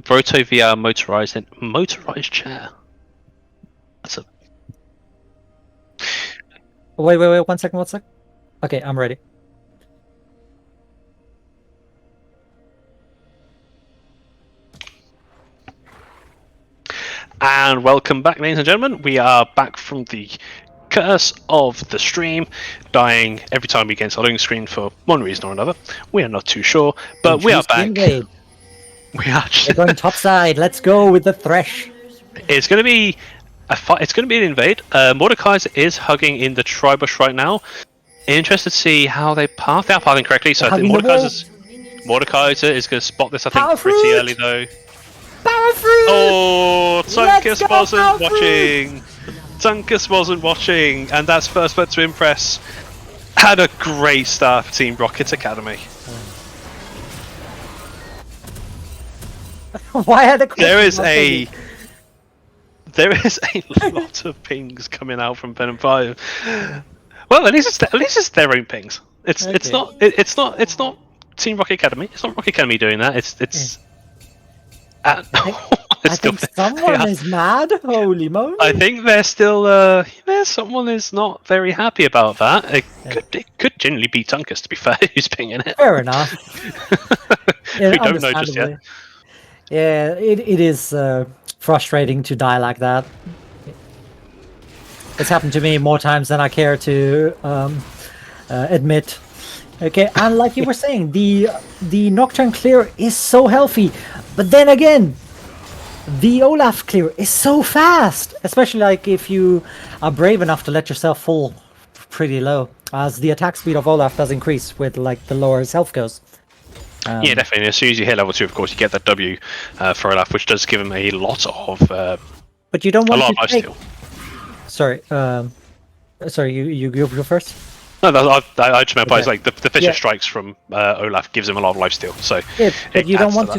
Roto VR motorized chair. That's a... Wait, 1 second, 1 sec. Okay, I'm ready. And welcome back, ladies and gentlemen. We are back from the curse of the stream, dying every time we get into a loading screen for one reason or another. We are not too sure, but we are back. We are We're going topside. Let's go with the Thresh. It's going to be a fight. It's going to be an invade. Mordekaiser is hugging in the Tribush right now. Interested to see how they path. They are pathing correctly, so I think Mordekaiser is going to spot this. I think pretty early though. Power fruit! Oh, Tunkus wasn't watching. Tunkus wasn't watching, and that's first blood to impress. Had a great start for Team Roccet Academy. Why had a there is a lot of pings coming out from VenomFive. Well, at least it's their own pings. It's not Team Roccet Academy. It's not Roccet Academy doing that. It's. I think someone is mad. Holy moly! I think they're still. Someone is not very happy about that. It could generally be Tunkus, to be fair, who's pinging it. Fair enough. We don't know just yet. Yeah, it is frustrating to die like that. It's happened to me more times than I care to admit. Okay, and like you were saying, the Nocturne clear is so healthy, but then again, the Olaf clear is so fast, especially like if you are brave enough to let yourself fall pretty low, as the attack speed of Olaf does increase with like the lower his health goes. Yeah, definitely. As soon as you hit level 2, of course, you get that W for Olaf, which does give him a lot of. But you don't want to take... lifesteal. Sorry, you go first. No, I just meant by like the Fisher strikes from Olaf gives him a lot of lifesteal. So yeah, but you don't want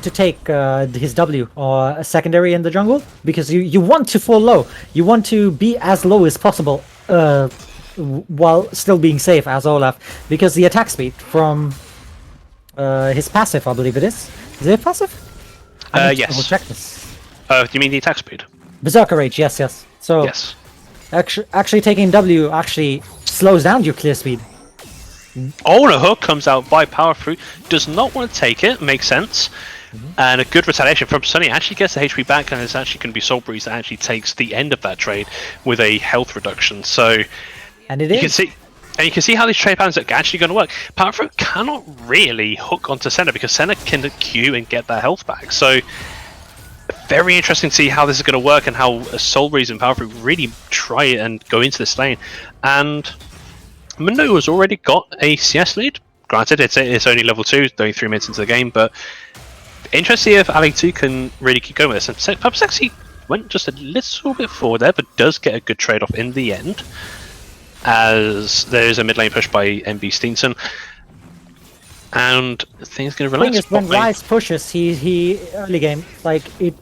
to take his W or a secondary in the jungle because you want to fall low. You want to be as low as possible while still being safe as Olaf, because the attack speed from his passive, I believe it is. Is it passive? Yes. Check this. Do you mean the attack speed? Berserker Rage, yes. So yes. Actually taking W actually slows down your clear speed. Oh, and a hook comes out by Power Fruit. Does not want to take it. Makes sense. And a good retaliation from Sunny. Actually gets the HP back, and it's actually going to be Soul Breeze that actually takes the end of that trade with a health reduction. So, and you can see how these trade patterns are actually going to work. Power Fruit cannot really hook onto Senna because Senna can Q and get that health back. So, very interesting to see how this is going to work and how Soul Breeze and Power Fruit really try it and go into this lane. And Mundo has already got a CS lead. Granted, it's only level 2, only 3 minutes into the game, but interesting to see if Ali 2 can really keep going with this. And Papa Sexy went just a little bit forward there, but does get a good trade-off in the end, as there is a mid lane push by MB Steenson. And things going to relax. The thing is, when Ryze pushes, he early game, like it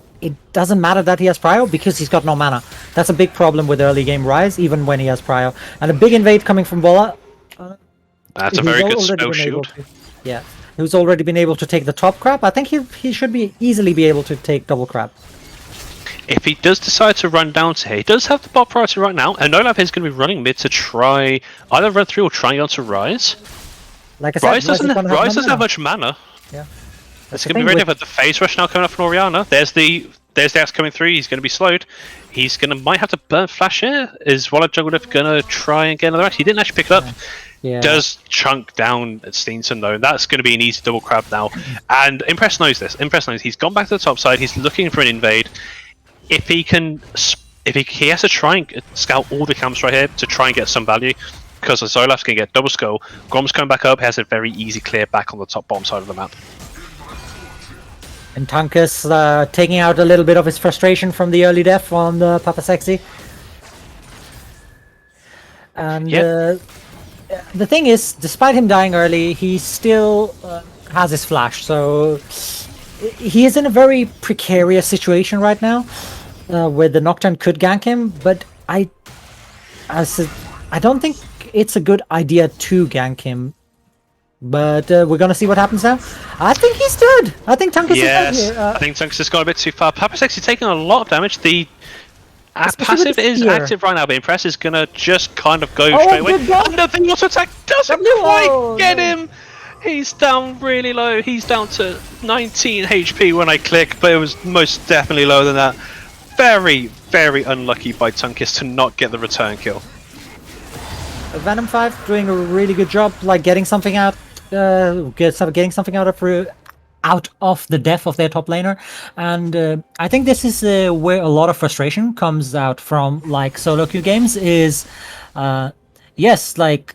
doesn't matter that he has prio because he's got no mana. That's a big problem with early game Ryze, even when he has prio. And a big invade coming from Bola. That's a very good spell shield. Yeah, who's already been able to take the top crab. I think he should easily be able to take double crab. If he does decide to run down to here, he does have the bot priority right now, and Olaf is going to be running mid to try either run through or try onto Ryze. Like I said, Ryze doesn't have much mana. Yeah. It's going to be very different. The phase rush now coming up from Orianna. There's the axe coming through. He's going to be slowed. He's might have to burn flash here. Is Wallet Juggler going to try and get another axe? He didn't actually pick it up. Yeah. Does chunk down at Steenson though. That's going to be an easy double crab now. And Impress knows this. Impress knows he's gone back to the top side. He's looking for an invade. If he has to try and scout all the camps right here to try and get some value. Because Olaf's going to get double skull. Grom's coming back up, has a very easy clear back on the top bottom side of the map. And Tunkus taking out a little bit of his frustration from the early death on Papa Sexy. And the thing is, despite him dying early, he still has his flash. So he is in a very precarious situation right now, where the Nocturne could gank him. But I don't think it's a good idea to gank him But we're gonna see what happens now. I think he's dead. I think Tunkus is dead Yes, here. I think Tunkus has gone a bit too far. Papa's actually taking a lot of damage. The Especially with passive the is spear. active right now, but Impress is gonna just kind of go Oh, straight away. good job. And the auto attack doesn't Oh, quite get no. him. He's down really low. He's down to 19 HP when I click, but it was most definitely lower than that. Very, very unlucky by Tunkus to not get the return kill. VenomFive doing a really good job, like getting something out, getting something out of the death of their top laner, and I think this is where a lot of frustration comes out from, like solo queue games. Is yes, like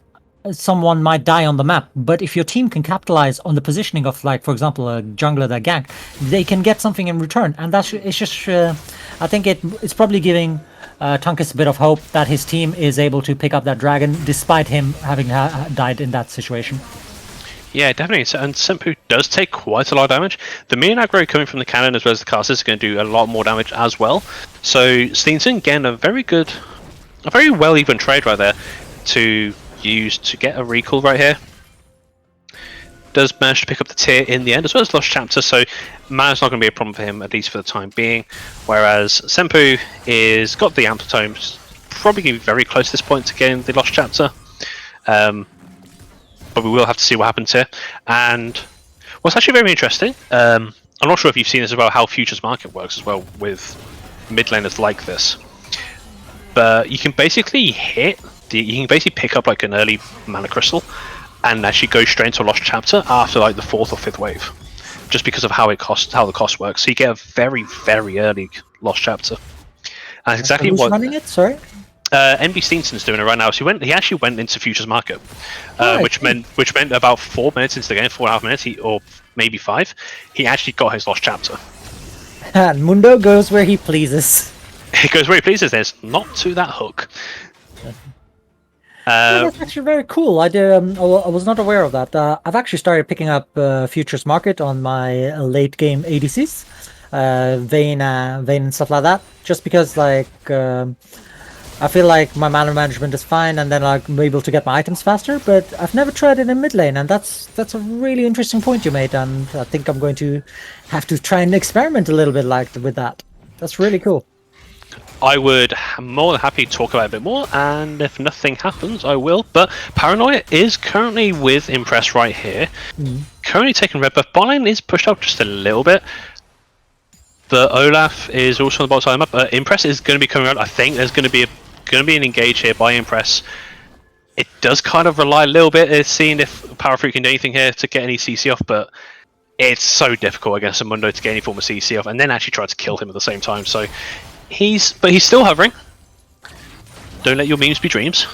someone might die on the map, but if your team can capitalize on the positioning of, like, for example, a jungler that ganked, they can get something in return, and that's it's just. I think it's probably giving Tunkus a bit of hope that his team is able to pick up that dragon despite him having died in that situation. Yeah, definitely. And Senpu does take quite a lot of damage. The mean aggro coming from the cannon as well as the casters is going to do a lot more damage as well. So Steenson, again, a very well even trade right there to use to get a recall right here. Does manage to pick up the tier in the end, as well as Lost Chapter, so mana's not going to be a problem for him, at least for the time being. Whereas Senpu is got the Amplitomes, probably going to be very close at this point to getting the Lost Chapter. But we will have to see what happens here. And what's actually very interesting, I'm not sure if you've seen this as well, how Futures Market works as well with mid laners like this. But you can basically you can basically pick up like an early mana crystal and actually go straight into a Lost Chapter after like the 4th or 5th wave, just because of how the cost works. So you get a very, very early Lost Chapter. And that's exactly Who's what running it? Sorry. NB Steenson's doing it right now. So he actually went into Futures Market, which meant about 4 minutes into the game, 4.5 minutes, or maybe 5, he actually got his Lost Chapter. And Mundo goes where he pleases. He goes where he pleases. There's not to that hook. Yeah, that's actually very cool. I was not aware of that. I've actually started picking up Futures Market on my late game ADCs, Vayne and stuff like that, just because like I feel like my mana management is fine, and then I'm able to get my items faster. But I've never tried it in mid lane, and that's a really interesting point you made, and I think I'm going to have to try and experiment a little bit with that. That's really cool. I would more than happy to talk about it a bit more, and if nothing happens, I will. But Paranoia is currently with Impress right here. Currently taking red buff. Botline is pushed up just a little bit. The Olaf is also on the bottom up. Impress is going to be coming around. I think there's going to be an engage here by Impress. It does kind of rely a little bit at seeing if Power Fruit can do anything here to get any CC off, but it's so difficult against a Mundo to get any form of CC off, and then actually try to kill him at the same time. So he's still hovering. Don't let your memes be dreams.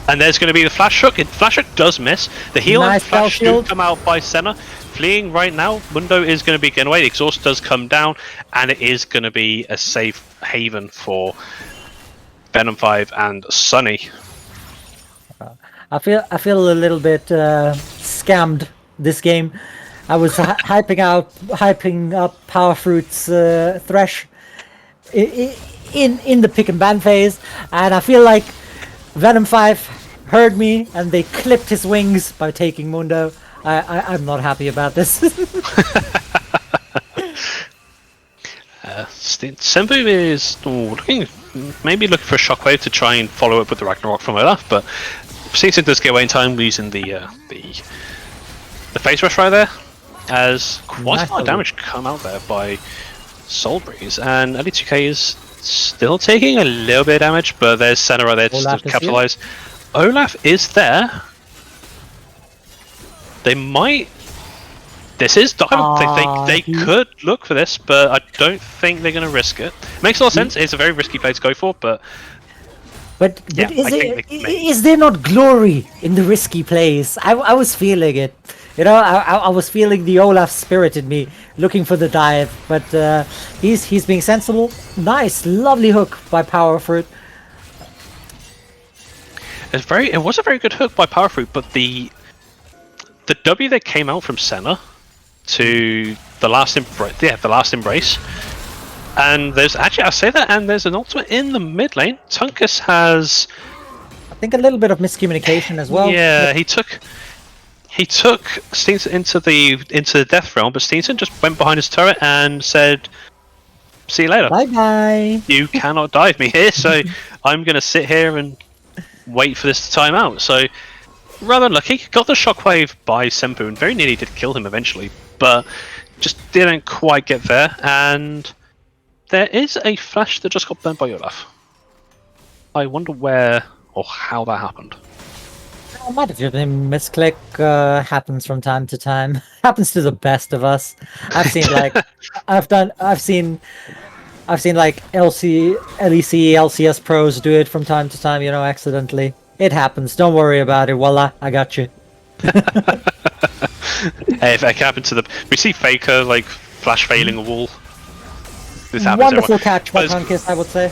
And there's going to be the flash hook. Flash hook does miss. The heal and flash do come out by Senna. Fleeing right now. Mundo is going to be getting away. The exhaust does come down, and it is going to be a safe haven for VenomFive and Sunny. I feel a little bit scammed this game. I was hyping up Power Fruit's Thresh in the pick and ban phase, and I feel like VenomFive heard me and they clipped his wings by taking Mundo. I'm not happy about this. Senpu is looking for a shockwave to try and follow up with the Ragnarok from Olaf, but Stevenson does get away in time using the face rush right there, as quite a lot of damage come out there by Soul Breeze, and LE2K is still taking a little bit of damage, but there's Senna right there to capitalize. Olaf is there. They might. This is they could look for this, but I don't think they're going to risk it. Makes a lot of sense. It's a very risky play to go for, but yeah, is there not glory in the risky plays? I was feeling it. You know, I was feeling the Olaf spirit in me, looking for the dive, but he's being sensible. Nice, lovely hook by Power Fruit. It was a very good hook by Power Fruit, but the W that came out from Senna to the last embrace, and there's actually there's an ultimate in the mid lane. Tunkus has, I think, a little bit of miscommunication as well. Yeah, he took. He took Steenson into the death realm, but Steenson just went behind his turret and said, "See you later. Bye bye. You cannot dive me here, so I'm going to sit here and wait for this to time out." So rather unlucky. Got the shockwave by Senpu and very nearly did kill him eventually, but just didn't quite get there. And there is a flash that just got burned by Olaf. I wonder where or how that happened. I might have just been misclick. Happens from time to time. Happens to the best of us. I've seen like, I've seen like LEC, LCS pros do it from time to time. You know, accidentally. It happens. Don't worry about it. Voila, I got you. Hey, if that happened to we see Faker like flash failing a wall. This happens. Wonderful catch by Tunkiss, I would say.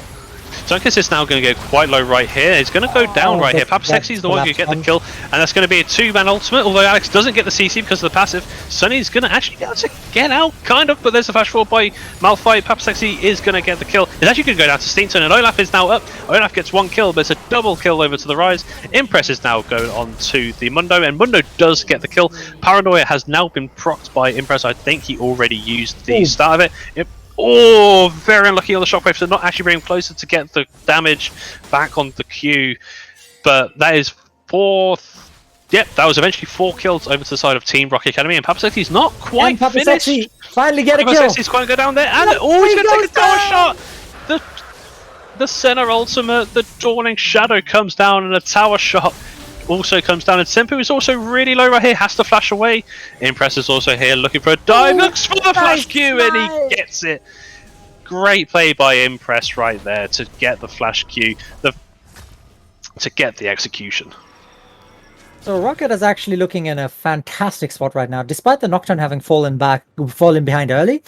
Tunkiss is now going to go quite low right here. He's going to go down right here. Papa Sexy is the one who get the kill, and that's going to be a 2-man ultimate. Although Alex doesn't get the CC because of the passive, Sunny's going to actually be able to get out, kind of. But there's a flash forward by Malphite. Papa Sexy is going to get the kill. It's actually going to go down to Steenson, and Olaf is now up. Olaf gets 1 kill, but it's a double kill over to the Rise. Impress is now going on to the Mundo, and Mundo does get the kill. Paranoia has now been procced by Impress. I think he already used the start of it. Oh, very unlucky on the shockwave, so not actually bringing closer to get the damage back on the Q. But that is 4th. Yep, that was eventually 4 kills over to the side of Team Rocket Academy, and Papa Sexy's not quite finished. Sexy finally get a kill. Papa Sexy's going to go down there, and he's going to take a tower shot. The center ultimate, the Dawning Shadow comes down, and a tower shot also comes down, and Senpu is also really low right here, has to flash away. Impress is also here looking for a dive, looks for the flash Q, and he gets it. Great play by Impress right there to get the flash Q, to get the execution. So Rocket is actually looking in a fantastic spot right now. Despite the Nocturne having fallen behind early,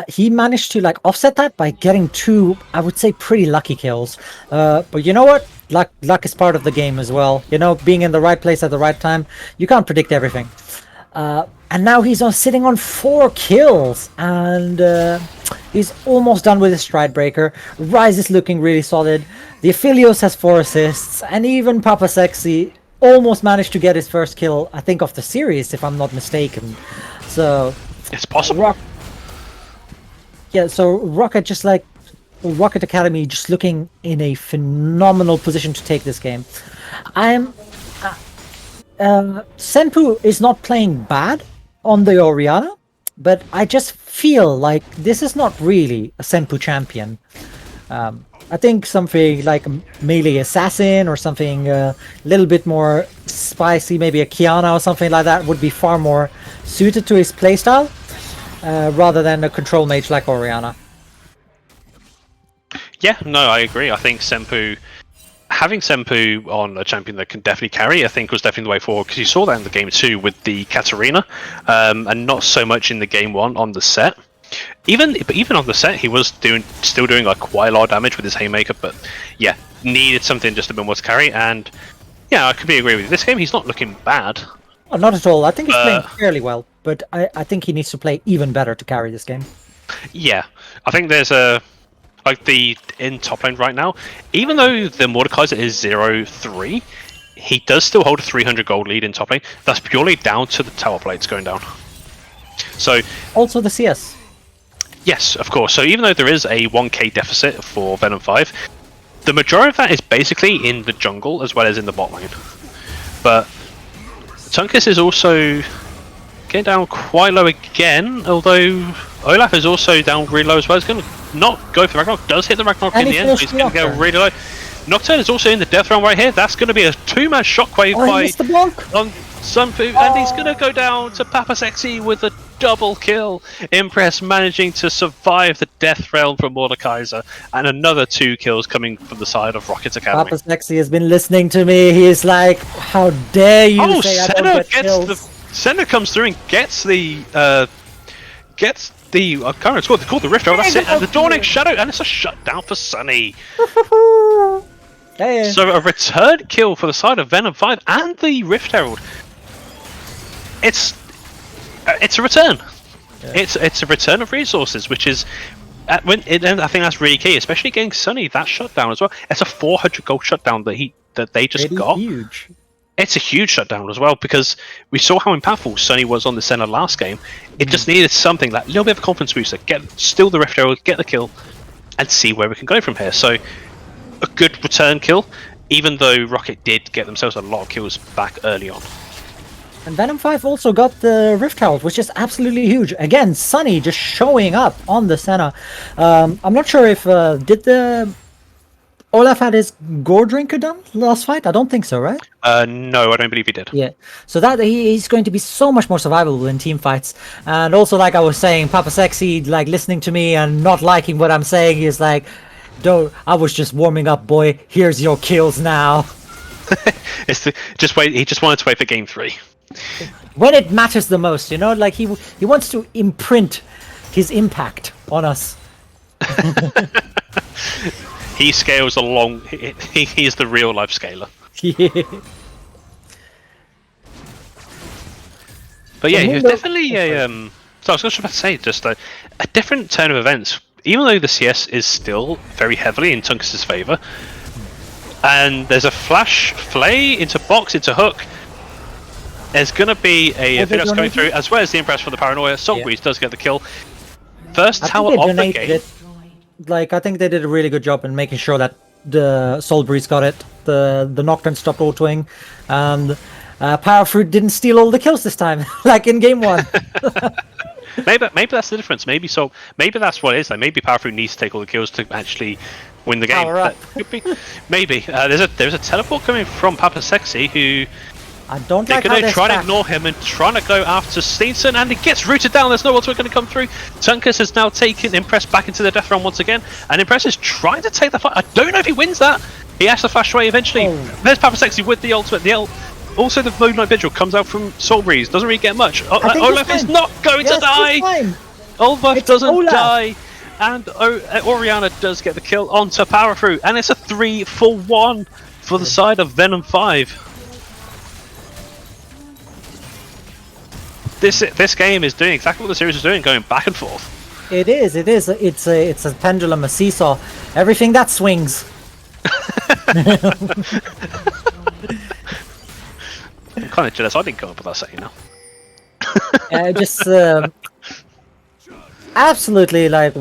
he managed to like offset that by getting 2, I would say, pretty lucky kills. But you know what? Luck is part of the game as well. You know, being in the right place at the right time, you can't predict everything. And now he's sitting on 4 kills, and he's almost done with his Stride Breaker. Rise is looking really solid. The Aphelios has 4 assists, and even Papa Sexy almost managed to get his first kill, I think, of the series, if I'm not mistaken. So it's possible. So Rocket Academy just looking in a phenomenal position to take this game. Senpu is not playing bad on the Orianna, but I just feel like this is not really a Senpu champion. I think something like a melee assassin or something a little bit more spicy, maybe a Kiana or something like that, would be far more suited to his playstyle rather than a control mage like Orianna. Yeah, no, I agree. I think having Senpu on a champion that can definitely carry, I think was definitely the way forward, because you saw that in the game 2 with the Katarina, and not so much in the game 1 on the set. Even on the set, he was still doing like quite a lot of damage with his Haymaker, but yeah, needed something just a bit more to carry. And yeah, I completely agree with you. This game, he's not looking bad. Oh, not at all. I think he's playing fairly well, but I think he needs to play even better to carry this game. Yeah, I think there's in top lane right now, even though the Mordekaiser is 0-3, he does still hold a 300 gold lead in top lane. That's purely down to the tower plates going down. So also the CS. Yes, of course. So even though there is a 1k deficit for VenomFive, the majority of that is basically in the jungle as well as in the bot lane. But Tunkiss is also getting down quite low again, although Olaf is also down really low as well. He's going to not go for the Ragnarok, does hit the Ragnarok in the end, but he's going to go really low. Nocturne is also in the death realm right here. That's going to be a 2-man shockwave by Senpu, and he's going to go down to Papa Sexy with a double kill. Impress managing to survive the death realm from Mordekaiser, and another 2 kills coming from the side of Rocket Academy. Papa Sexy has been listening to me. He's like, how dare you say I don't get kills. Senna comes through and gets the I can't remember what they called the Rift Arrow. That's it, and the Dawning Shadow, and it's a shutdown for Sunny. Hey. So a return kill for the side of VenomFive and the Rift Herald. It's a return. Yeah. It's a return of resources, which is and I think that's really key, especially getting Sunny that shutdown as well. It's a 400 gold shutdown that they just got. Huge. it's a huge shutdown as well, because we saw how impactful Sunny was on the center last game. It just needed something, like a little bit of a confidence booster, steal the Rift Herald, get the kill, and see where we can go from here. So a good return kill, even though Roccet did get themselves a lot of kills back early on. And VenomFive also got the Rift Herald, which is absolutely huge. Again, Sunny just showing up on the Senna. I'm not sure if did the Olaf had his Gore Drinker done last fight? I don't think so, right? No, I don't believe he did. Yeah. So that he's going to be so much more survivable in team fights. And also, like I was saying, Papa Sexy, like listening to me and not liking what I'm saying, is like, "Don't. I was just warming up, boy. Here's your kills now." Just wait. He just wanted to wait for game 3. When it matters the most, you know, like he wants to imprint his impact on us. He scales along. He is the real life scaler. Yeah. But yeah, he was definitely a. So I was just about to say, just a different turn of events. Even though the CS is still very heavily in Tunkus' favor, and there's a flash flay into box, into hook. There's going to be a Phoenix going through, as well as the Impress for the Paranoia. Salt Breeze does get the kill. First tower of the game. Like, I think they did a really good job in making sure that the Soul Breeze got it, the Nocturne stopped autoing, and Power Fruit didn't steal all the kills this time, like in game 1. maybe that's the difference. Maybe that's what it is. Like, maybe Power Fruit needs to take all the kills to actually win the game. Power up. Could be. Maybe there's a teleport coming from Papa Sexy, who. I don't like how they're trying stacked. to ignore him and trying to go after Steenson, and he gets rooted down. There's no one's going to come through. Tunkus has now taken Impress back into the death round once again, and Impress is trying to take the fight. I don't know if he wins that. He has to flash away eventually. There's Papa Sexy with the ultimate. Also, the Moonlight Vigil comes out from Soul Breeze. Doesn't really get much. Olaf is not going to die. Olaf doesn't die. And Oriana does get the kill onto Power Fruit, and it's a 3-for-1 for the side of VenomFive. This game is doing exactly what the series is doing, going back and forth. It is. It's a pendulum, a seesaw. Everything that swings. I'm kind of jealous. I didn't come up with that saying now. Just absolutely like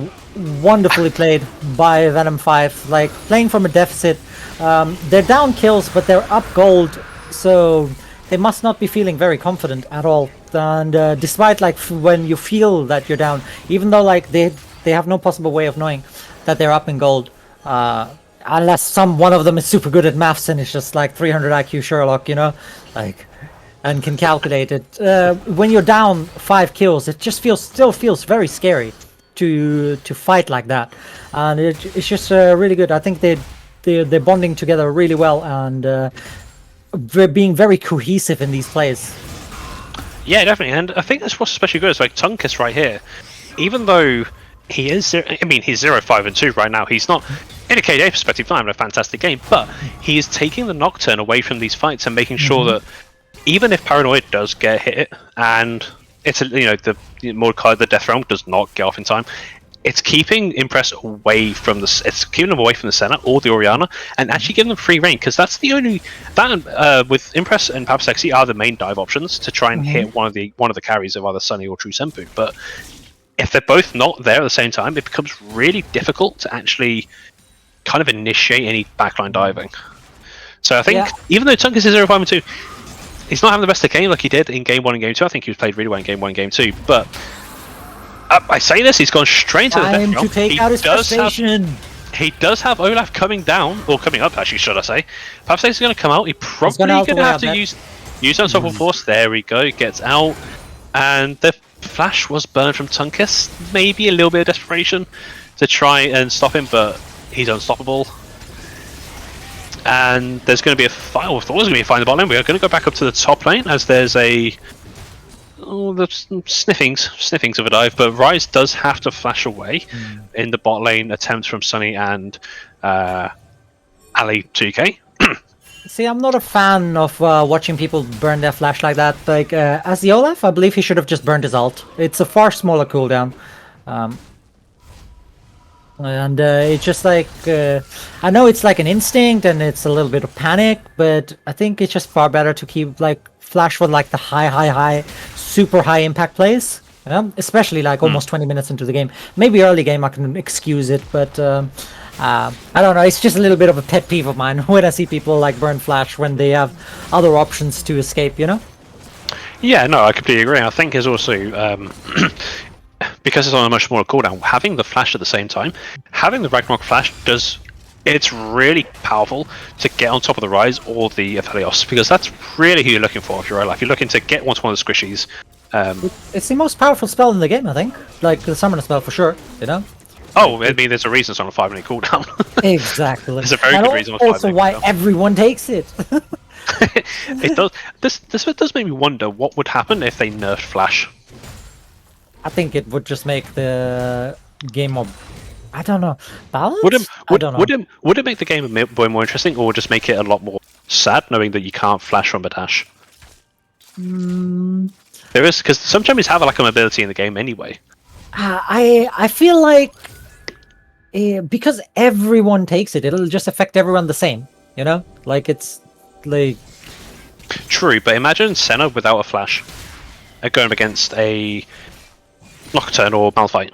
wonderfully played by VenomFive. Like playing from a deficit. They're down kills, but they're up gold, so they must not be feeling very confident at all. And despite like when you feel that you're down, even though like they have no possible way of knowing that they're up in gold, unless one of them is super good at maths and it's just like 300 IQ Sherlock, you know, like, and can calculate it. When you're down 5 kills, it just still feels very scary to fight like that, and it's just really good. I think they're bonding together really well, and they're being very cohesive in these plays. Yeah, definitely, and I think that's what's especially good is like Tunkus right here. Even though he is, he's 0-5-2 right now. He's not, in a KDA perspective, not having a fantastic game, but he is taking the Nocturne away from these fights and making sure that even if Paranoid does get hit, and it's the Mordecai, the Death Realm does not get off in time, it's keeping Impress away from it's keeping them away from the center or the Oriana, and actually giving them free reign, because that's the only with Impress and Papa Sexy are the main dive options to try and hit one of the carries of either Sunny or True Senpu. But if they're both not there at the same time, it becomes really difficult to actually kind of initiate any backline diving. So I think even though Tunkus is 0-5-2, he's not having the best of the game like he did in game 1 and game 2. I think he was played really well in game 1 and game 2, but I say this, he's gone straight to the death realm. To take out his frustration. He does have Olaf coming down, or coming up actually, should I say. Perhaps he's going to come out. He probably going to have to use Unstoppable Force. There we go, gets out. And the flash was burned from Tunkus. Maybe a little bit of desperation to try and stop him, but he's unstoppable. And there's going to be a fight. I thought there was going to be a fight in the bottom lane. We are going to go back up to the top lane as there's the sniffings of a dive, but Rise does have to flash away in the bot lane attempts from Sunny and Ali 2K. See, I'm not a fan of watching people burn their flash like that. Like, as the Olaf, I believe he should have just burned his ult. It's a far smaller cooldown. And it's just like I know it's like an instinct and it's a little bit of panic, but I think it's just far better to keep like Flash with like the high, super high impact plays. Especially like almost 20 minutes into the game. Maybe early game I can excuse it, but I don't know. It's just a little bit of a pet peeve of mine when I see people like burn Flash when they have other options to escape. Yeah, no, I completely agree. I think it's also because it's on a much smaller cooldown, having the Flash at the same time, having the Ragnarok Flash it's really powerful to get on top of the Rise or the Aphelios, because that's really who you're looking for if you're alive. You're looking to get onto one of the squishies. It's the most powerful spell in the game, I think. Like the summoner spell for sure. Oh, I mean, there's a reason it's on a 5-minute cooldown. Exactly. There's a very good reason. Also, why everyone takes it. It does. This does make me wonder what would happen if they nerfed Flash. I think it would just make the game more. I don't know. Balanced? Would it make the game a bit more interesting, or just make it a lot more sad knowing that you can't flash from a dash? There is, because some champions have like an ability in the game anyway. I feel like because everyone takes it, it'll just affect everyone the same. Like it's like. True, but imagine Senna without a flash, going up against a Nocturne or Malphite.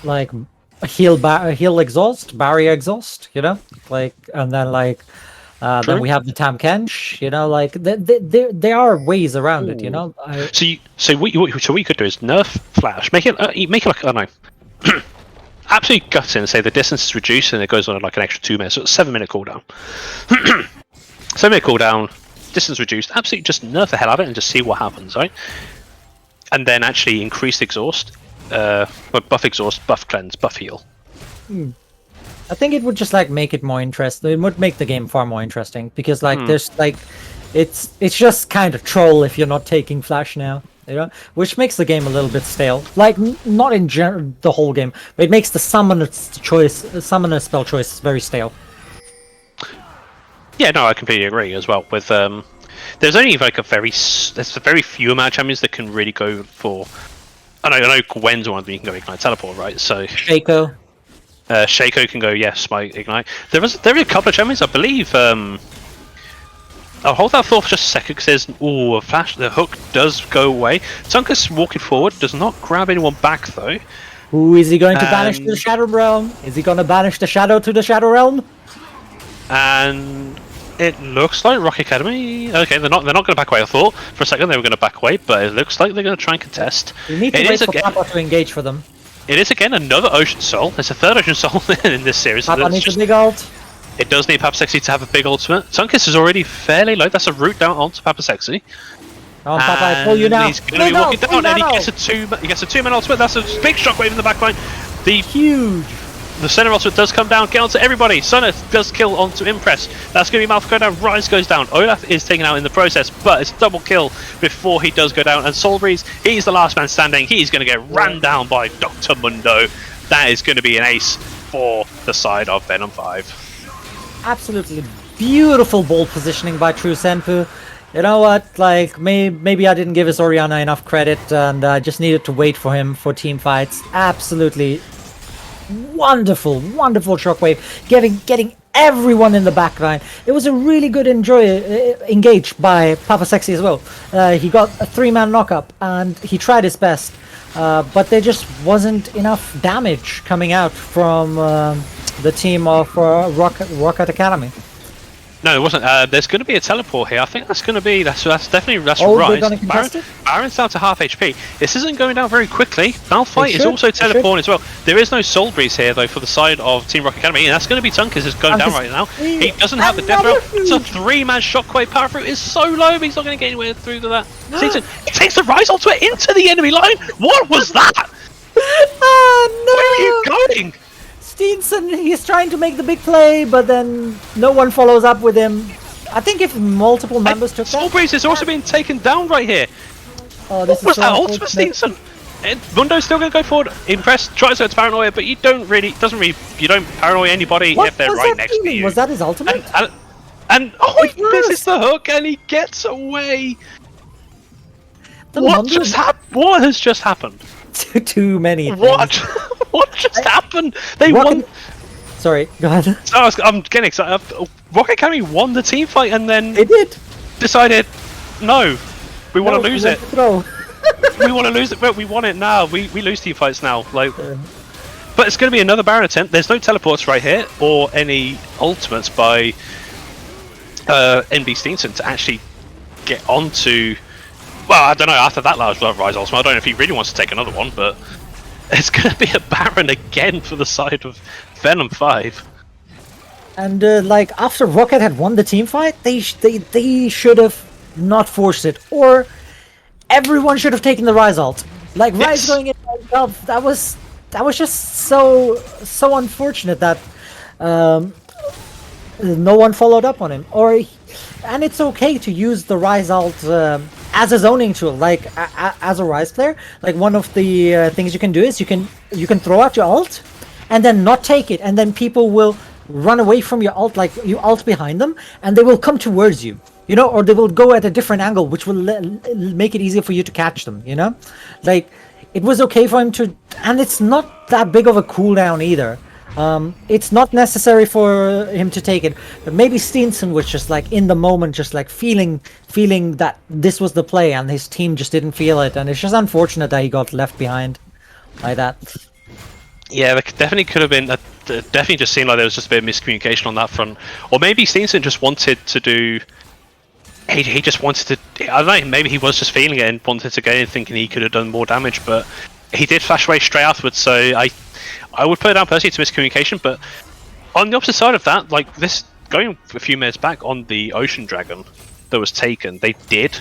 Like a heal exhaust, barrier exhaust, like, and then like then we have the Tam Kench, like there are ways around it, So what you could do is nerf Flash, make it like, I don't know, absolutely gut it and say the distance is reduced and it goes on like an extra 2 minutes, so it's 7-minute cooldown. 7-minute cooldown, distance reduced, absolutely just nerf the hell out of it and just see what happens, right? And then actually increase the exhaust, buff exhaust, buff cleanse, buff heal. I think it would just like make it more interesting. It would make the game far more interesting because like there's like it's just kind of troll if you're not taking Flash now, which makes the game a little bit stale. Like not in general the whole game, but it makes the summoner spell choice very stale. Yeah, no, I completely agree as well. With there's only like there's a very few amount of champions that can really go for. I know Gwen's one that you can go Ignite Teleport, right? So Shaco. Shaco can go, yes, my Ignite. There are a couple of champions, I believe. I'll hold that thought for just a second because there's a flash. The hook does go away. Tunkus walking forward does not grab anyone back though. Who is he going to banish to the Shadow Realm? Is he going to banish the Shadow to the Shadow Realm? And it looks like Rock Academy. Okay, they're not going to back away. I thought for a second they were going to back away, but it looks like they're going to try and contest. You need to wait for Papa to engage for them. It is again another Ocean Soul. There's a third Ocean Soul in this series. Papa needs a big ult. It does need Papa Sexy to have a big ultimate. Tunkus is already fairly low. That's a route down onto Papa Sexy. Oh, Papa, I pull you now. He's going to be walking down, and he gets a 2-man ultimate. That's a big shockwave in the backline. The center ultimate does come down. Get onto everybody. Sunna does kill onto Impress. That's going to be Malphite go down. Rise goes down. Olaf is taken out in the process, but it's a double kill before he does go down. And Soul Breeze, he's the last man standing. He's going to get ran down by Dr. Mundo. That is going to be an ace for the side of VenomFive. Absolutely beautiful ball positioning by True Senpu. You know what? Like maybe I didn't give his Orianna enough credit, and I just needed to wait for him for team fights. Absolutely wonderful shockwave, getting everyone in the backline. It was a really good engage by Papa Sexy as well. He got a 3-man knockup and he tried his best, but there just wasn't enough damage coming out from the team of Roccet Academy. No, it wasn't. There's going to be a teleport here. I think that's going to be that's definitely Rise. They're going to contest it? Baron's down to half HP. This isn't going down very quickly. Malphite is also teleporting as well. There is no Soul Breeze here though for the side of Team Rock Academy, and that's going to be Tunkus is going down right now. He doesn't have the death row. It's a 3-man shockwave. Power fruit is so low, but he's not going to get anywhere through to that. He takes the Rise ultimate into the enemy line. What was that? Oh no! Where are you going? Steenson, he's trying to make the big play, but then no one follows up with him. I think if multiple members took that... Soul Breeze is also being taken down right here. Oh, this what was that ultimate, Steenson? Mundo's still going to go forward. Impress tries to go to Paranoia, but you don't paranoia anybody if they're right next to you. Was that his ultimate? And he misses the hook and he gets away. What has just happened? too many What? things. What just happened? They Rocket- won. Sorry, go ahead. I'm getting excited. Rocket Academy won the team fight and then They did. decided, no, we want to lose we it. want to throw. We want to lose it, but we want it now. We lose team fights now. Like, but it's going to be another Baron attempt. There's no teleports right here or any ultimates by NB Steenson to actually get onto. Well, I don't know. After that last Rise ultimate, I don't know if he really wants to take another one, but it's going to be a Baron again for the side of VenomFive. And like after Rocket had won the team fight, they should have not forced it, or everyone should have taken the Rise ult. Like Rise going in himself, that was just so unfortunate that no one followed up on him. And it's okay to use the Rise ult as a zoning tool, like as a Rise player. Like one of the things you can do is you can throw out your ult and then not take it, and then people will run away from your ult, like you ult behind them, and they will come towards you, you know, or they will go at a different angle, which will make it easier for you to catch them, you know. Like it was okay for him to, and it's not that big of a cooldown either. It's not necessary for him to take it, but maybe Steenson was just like in the moment, just like feeling that this was the play, and his team just didn't feel it, and it's just unfortunate that he got left behind like that. Yeah, there definitely could have been. Definitely just seemed like there was just a bit of miscommunication on that front, or maybe Steenson just wanted to do. He just wanted to. I don't know. Maybe he was just feeling it and wanted to go in thinking he could have done more damage, but he did flash away straight afterwards. So I would put it down personally to miscommunication. But on the opposite side of that, like this, going a few minutes back on the Ocean Dragon that was taken, they did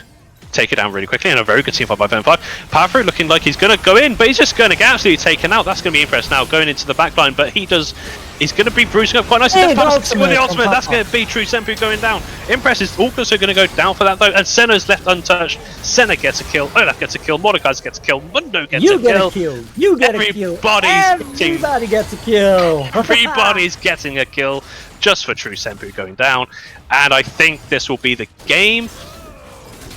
take it down really quickly, and a very good team fight by VenomFive. Powerfruit looking like he's going to go in, but he's just going to get absolutely taken out. That's going to be interesting now, going into the back line, but he's going to be bruising up quite nicely. Hey, That's with the ultimate. That's going to be True Senpu going down. Impress is also going to go down for that though, and Senna's left untouched. Senna gets a kill, Olaf gets a kill, Mordecai gets a kill, Mundo gets a kill. You get a kill. You get a kill. Everybody gets a kill. Everybody's getting a kill just for True Senpu going down, and I think this will be the game.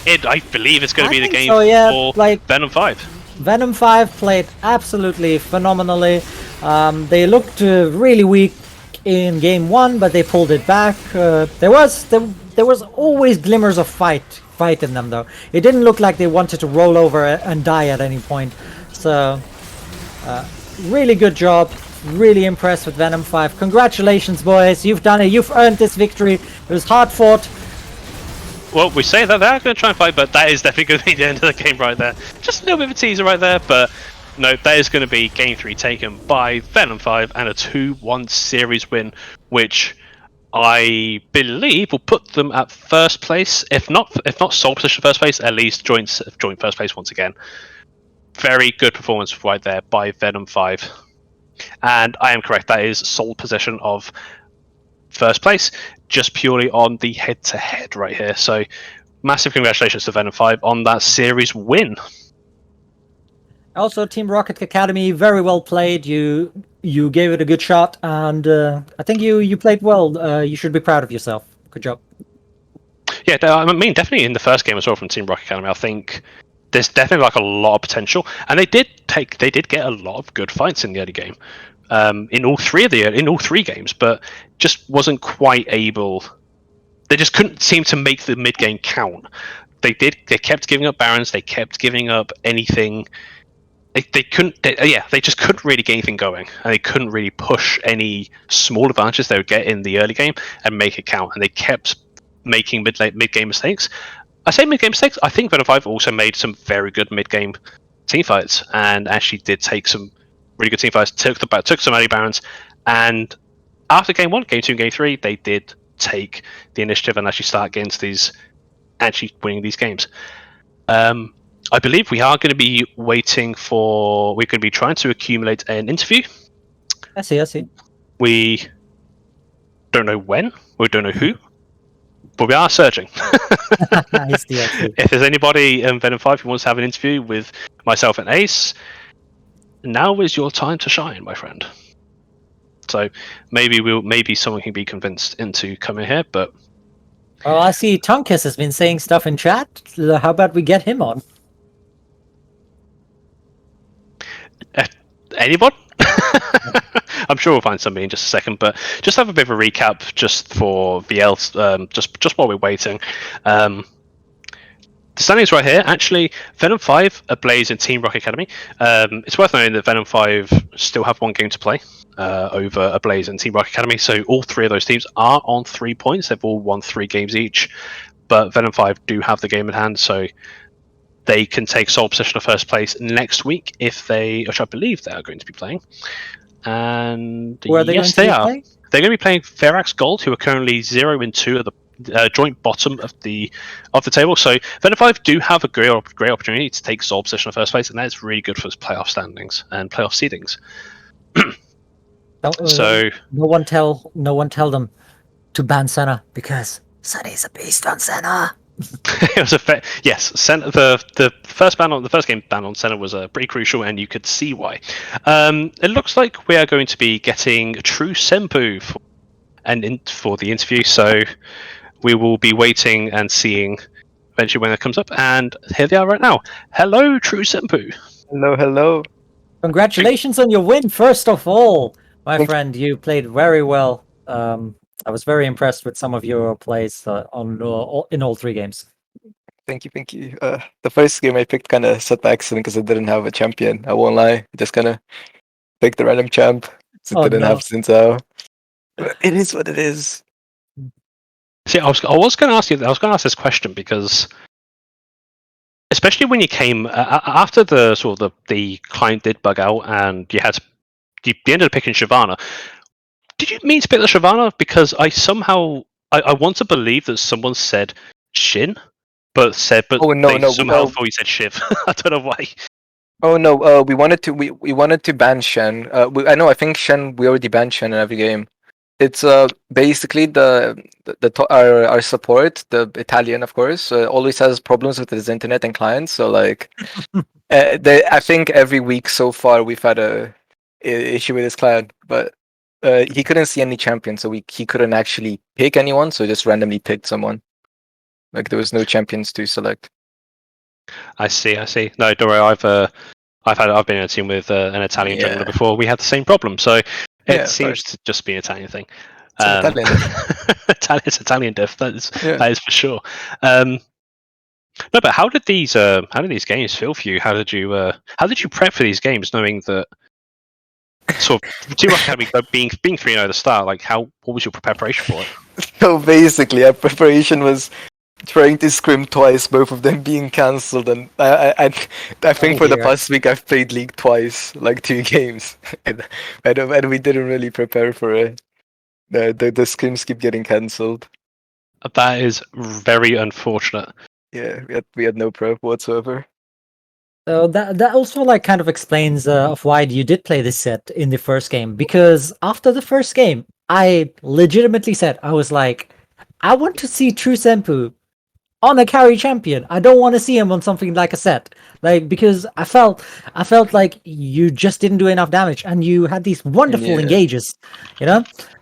I believe it's going to be the game for like, VenomFive. VenomFive played absolutely phenomenally. They looked really weak in game one, but they pulled it back. There was always glimmers of fight in them, though. It didn't look like they wanted to roll over and die at any point. So, really good job. Really impressed with VenomFive. Congratulations, boys. You've done it. You've earned this victory. It was hard fought. Well, we say that they're going to try and fight, but that is definitely going to be the end of the game right there. Just a little bit of a teaser right there, but no, that is going to be Game 3 taken by VenomFive and a 2-1 series win, which I believe will put them at first place. If not sole position first place, at least joint first place once again. Very good performance right there by VenomFive. And I am correct, that is sole position of first place, just purely on the head-to-head right here. So massive congratulations to VenomFive on that series win. Also, Team Rocket Academy, very well played. You gave it a good shot, and I think you played well. You should be proud of yourself. Good job. Yeah, I mean, definitely in the first game as well from Team Rocket Academy, I think there's definitely like a lot of potential, and they did get a lot of good fights in the early game. In all three games, but just wasn't quite able. They just couldn't seem to make the mid game count. They kept giving up Barons. They kept giving up anything. They couldn't. They just couldn't really get anything going, and they couldn't really push any small advantages they would get in the early game and make it count. And they kept making mid game mistakes. I say mid game mistakes. I think VenomFive also made some very good mid game team fights, and actually did take some really good team fights, took some early Barons, and after game 1, game 2, and game 3, they did take the initiative and actually start against winning these games. I believe we are going to be we're going to be trying to accumulate an interview. I see. We don't know when, we don't know who, but we are searching. I see. If there's anybody in VenomFive who wants to have an interview with myself and Ace, now is your time to shine, my friend. So maybe someone can be convinced into coming here, but well, I see Tonkus has been saying stuff in chat. How about we get him on? Anyone? I'm sure we'll find somebody in just a second, but just have a bit of a recap just for VL, just while we're waiting. The standings right here. Actually, VenomFive, Ablaze, and Team Rock Academy. It's worth noting that VenomFive still have one game to play over Ablaze and Team Rock Academy. So all three of those teams are on 3 points. They've all won 3 games each, but VenomFive do have the game in hand. So they can take sole possession of first place next week if they, which I believe they are going to be playing. And Who are they yes, going they to are. play? They're going to be playing Ferax Gold, who are currently 0-2 at the joint bottom of the table. So VenomFive do have a great opportunity to take sole possession of first place, and that is really good for its playoff standings and playoff seedings. So no one tell them to ban Senna because Sunny's a beast on Senna. it was yes. The first game ban on Senna was pretty crucial, and you could see why. It looks like we are going to be getting True Senpu for the interview, so we will be waiting and seeing eventually when it comes up. And here they are right now. Hello, True Senpu. Hello. Congratulations on your win, first of all, my Thank friend. You played very well. I was very impressed with some of your plays in all 3 games. Thank you. The first game I picked kind of set by accident because I didn't have a champion. I won't lie. I just kind of picked the random champ. So Oh, it didn't no. have Sintao. But it is what it is. See, I was going to ask you. I was going to ask this question because, especially when you came after the client did bug out and you ended up picking Shyvana. Did you mean to pick the Shyvana? Because I want to believe that someone said Shin, but Oh no, they somehow thought you said Shiv. I don't know why. Oh no, we wanted to ban Shen. I think Shen, we already banned Shen in every game. It's basically our support, the Italian of course, always has problems with his internet and clients. So like, I think every week so far we've had a issue with his client, but he couldn't see any champion, so he couldn't actually pick anyone, so just randomly picked someone. Like there was no champions to select. I see. No, don't worry. I've been in a team with an Italian Yeah. jungler before. We had the same problem, so it Yeah, seems to just be an Italian thing. It's an Italian It's Italian diff. That is for sure. No, but how did these games feel for you? How did you prep for these games, knowing that sort of Team Rocket Academy being 3-0 at the start? Like, what was your preparation for it? So basically, our preparation was trying to scrim twice, both of them being cancelled, and I think for the past week I've played League twice, like 2 games, and we didn't really prepare for it. The scrims keep getting cancelled. That is very unfortunate. Yeah, we had no prep whatsoever. So that also like kind of explains of why you did play this set in the first game, because after the first game, I legitimately said, I was like, I want to see True Senpu on a carry champion. I don't want to see him on something like a set, like, because I felt like you just didn't do enough damage, and you had these wonderful engages,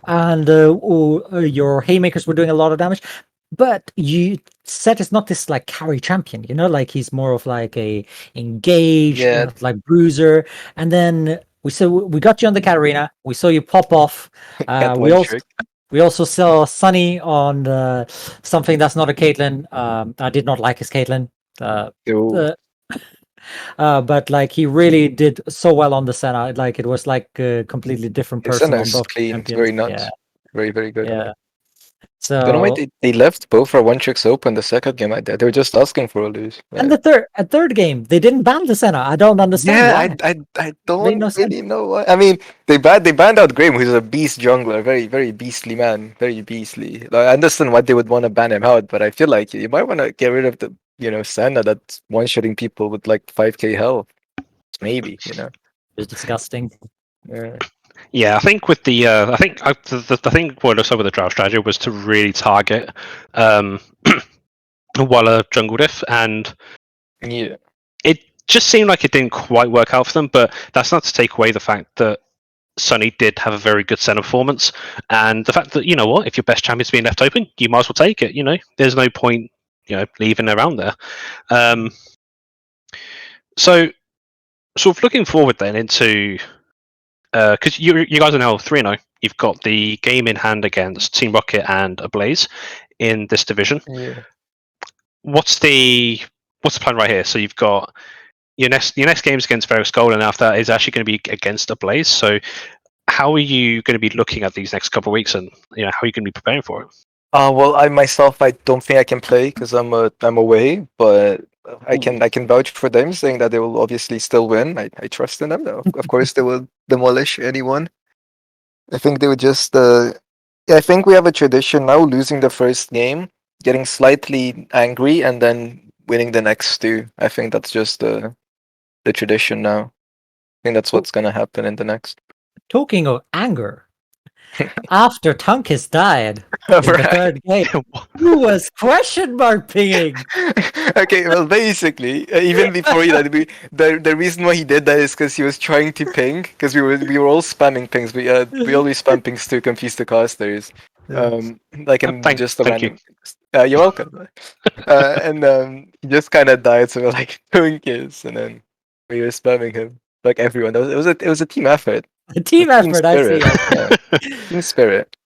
and your haymakers were doing a lot of damage. But Set is not this like carry champion, like he's more of like a engaged, like bruiser. And then we got you on the Katarina. We saw you pop off. We also saw Sunny on something that's not a Caitlyn. I did not like his Caitlyn. But like he really did so well on the Senna. Like it was like a completely different person. Senna is clean. It's very nuts. Yeah. Very, very good. Yeah. So don't know why they left both our one tricks open the second game. They were just asking for a lose. And the third game, they didn't ban the Senna. I don't understand why. I don't really know why. I mean, they banned out Graham, who's a beast jungler, very, very beastly man, very beastly. Like, I understand why they would want to ban him out, but I feel like you might want to get rid of the Senna that's one-shotting people with like 5k health. Maybe, It's disgusting. Yeah. Yeah, I think with the the thing what looks like with the draft strategy was to really target Walla jungle diff, and it just seemed like it didn't quite work out for them. But that's not to take away the fact that Sunny did have a very good center performance, and the fact that if your best champion's being left open, you might as well take it. There's no point leaving around there. So sort of looking forward then into because you guys are now 3-0. You've got the game in hand against Team Rocket and Ablaze in this division. Yeah. What's the plan right here? So you've got your next game's against Varus Gold, and after that is actually going to be against Ablaze. So how are you going to be looking at these next couple of weeks, and how are you going to be preparing for it? Well, I myself, I don't think I can play because I'm away, but I can vouch for them, saying that they will obviously still win. I trust in them. Of course, they will demolish anyone. I think they would just. Yeah, I think we have a tradition now, losing the first game, getting slightly angry, and then winning the next two. I think that's just the tradition now. I think that's what's gonna happen in the next. Talking of anger, after Tunkis died in the Right. third game, who was question mark pinging? Okay, well, basically, even before that, the reason why he did that is because he was trying to ping, because we were all spamming pings. We always spam pings to confuse the casters, like in Thank just a you. random. You're welcome. And he just kind of died, so we're like doing kiss, and then we were spamming him like everyone. It was a team effort, A team effort, I see. spirit. Yeah. Team spirit.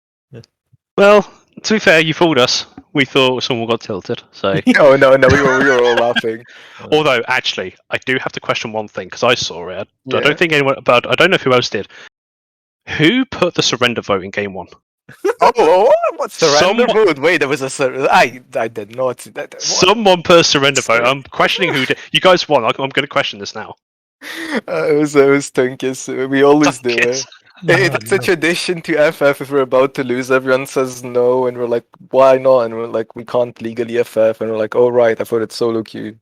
Well, to be fair, you fooled us. We thought someone got tilted. So, Oh no, we were all laughing. although actually, I do have to question one thing because I saw it. I Yeah. don't think anyone, but I don't know who else did. Who put the surrender vote in game 1? What surrender vote? Wait, there was a surrender. I did not see that. What? Someone put a surrender vote. I'm questioning who did. You guys won. I'm going to question this now. It was Tunkis. We always do it. It's a tradition to FF if we're about to lose. Everyone says no, and we're like, why not? And we're like, we can't legally FF, and we're like, oh right, I thought it's solo queue.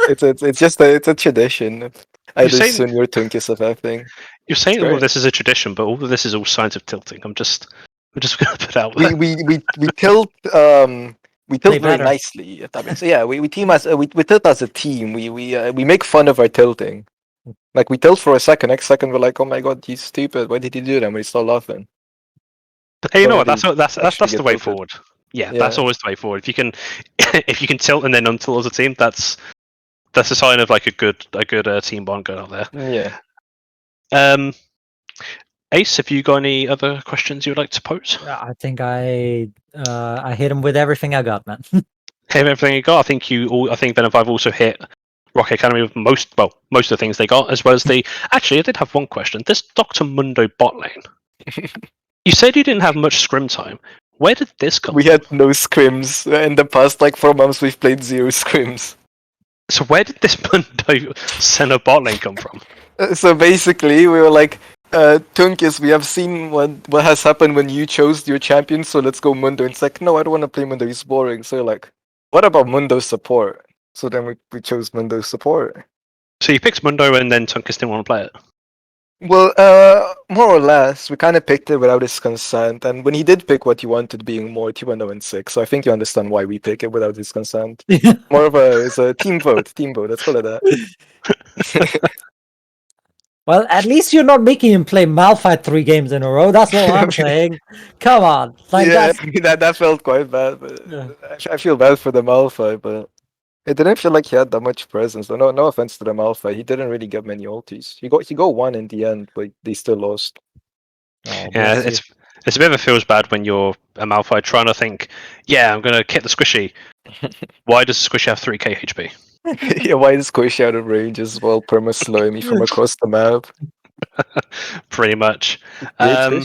It's just a tradition. I just assume you're Tunkis FFing. You're saying all of this is a tradition, but all of this is all signs of tilting. I'm just going to put it out there. We tilt very nicely. If that makes sense. Yeah, we team as we tilt as a team. We make fun of our tilting. Like we tilt for a second. Next second we're like, oh my god, he's stupid. Why did he do that? And we start laughing. Hey, you know what? That's the way forward. Yeah, Yeah. that's always the way forward. If you can tilt and then untilt as a team, that's a sign of like a good team bond going out there. Yeah. Ace, have you got any other questions you would like to pose? I think I hit him with everything I got, man. Everything you got. I think VenomFive also hit Rocket Academy with most of the things they got, as well as the. Actually, I did have one question. This Dr. Mundo bot lane. You said you didn't have much scrim time. Where did this come? We had no scrims in the past 4 months. We've played 0 scrims. So where did this Mundo center bot lane come from? So basically, we were like, Tunkis, we have seen what has happened when you chose your champion, so let's go Mundo. And it's like, no, I don't want to play Mundo, he's boring. So like, what about Mundo support? So then we chose Mundo support. So you picked Mundo and then Tunkis didn't want to play it? Well, more or less, we kind of picked it without his consent. And when he did pick what he wanted being more, he went 0-6. So I think you understand why we pick it without his consent. More of it's a team vote. Let's call it that. Well, at least you're not making him play Malphite 3 games in a row. That's what I'm saying. Come on. Like that felt quite bad. But Yeah. I feel bad for the Malphite, but it didn't feel like he had that much presence. No offense to the Malphite. He didn't really get many ultis. He got one in the end, but they still lost. Oh, Yeah, it's a bit of a feels bad when you're a Malphite trying to think, yeah, I'm going to kit the Squishy. Why does the Squishy have 3k HP? Yeah, why is Squishy out of range as well? Perma-slow me from across the map. Pretty much. Yeah,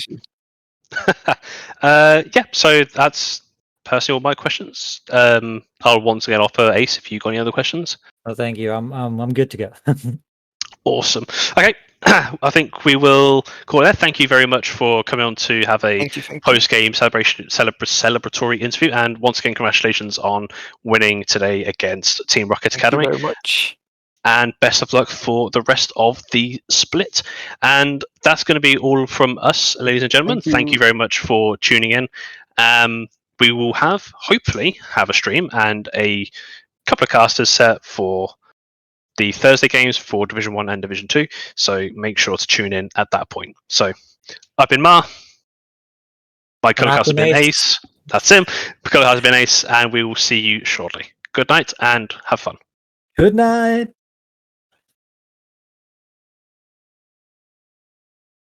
so that's personally all my questions. I'll once again offer Ace if you got any other questions. Oh, thank you. I'm good to go. Awesome. Okay, I think we will call it there. Thank you very much for coming on to have a post-game celebratory interview, and once again, congratulations on winning today against Team Rocket Academy. Thank you very much. And best of luck for the rest of the split. And that's going to be all from us, ladies and gentlemen. Thank you very much for tuning in. We will hopefully have a stream and a couple of casters set for the Thursday games for Division 1 and Division 2. So make sure to tune in at that point. So I've been Mar. My color cast has been Ace. That's him. My color cast has been Ace. And we will see you shortly. Good night and have fun. Good night.